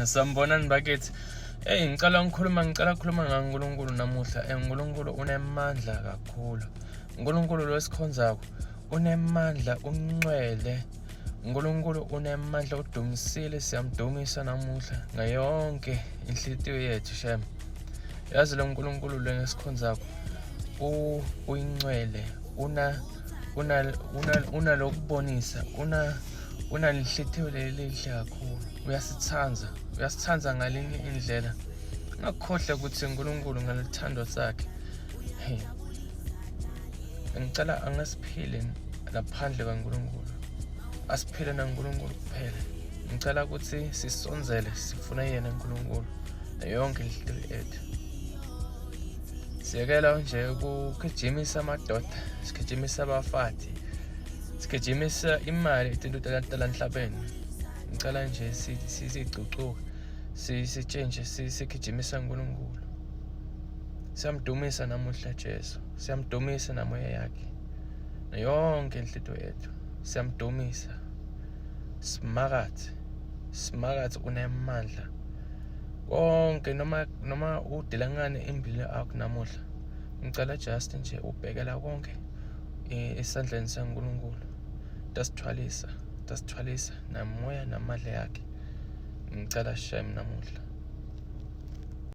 Sanibonani bakithi. Ngicela ukukhuluma ngaNkulunkulu namuhla. uNkulunkulu unemandla kakhulu. uNkulunkulu lo esikhonzako unemandla, ungcwele. uNkulunkulu unemandla, udumisile, siyamdumisa namuhla ngayonke inhliziyo yethu shem. Yazi lo uNkulunkulu lo esikhonzako uyingcwele, una lokubonisa, una lihlithiwe lelihle kakhulu. Uyasithanza ngalinye indlela. Ngakukhohle ukuthi uNkulunkulu ngalithando sakhe. Ngicela angasiphile ngaphandle kaNkulunkulu. Asiphile naNkulunkulu kuphela. Ngicela ukuthi sisonzele sifuna yena uNkulunkulu yonke inhliziyo yethu. Siyekela nje ukugijimisa amadoda, sigijimisa abafati, sigijimisa imali izinto tala emhlabeni. Ngicela nje sizicucuke, sitshentshe, sigijimisa uNkulunkulu. Siyamdumisa namuhla Jesu, siyamdumisa namoya yakhe yonke inhliziyo yethu. Siyamdumisa. Simakathe unemandla. Konke noma udilangane impilo yakho namuhla, ngicela just nje ubhekela konke esandleni saNkulunkulu. Tasithwalisa namoya namandla yakhe. Ngicela shem namuhla.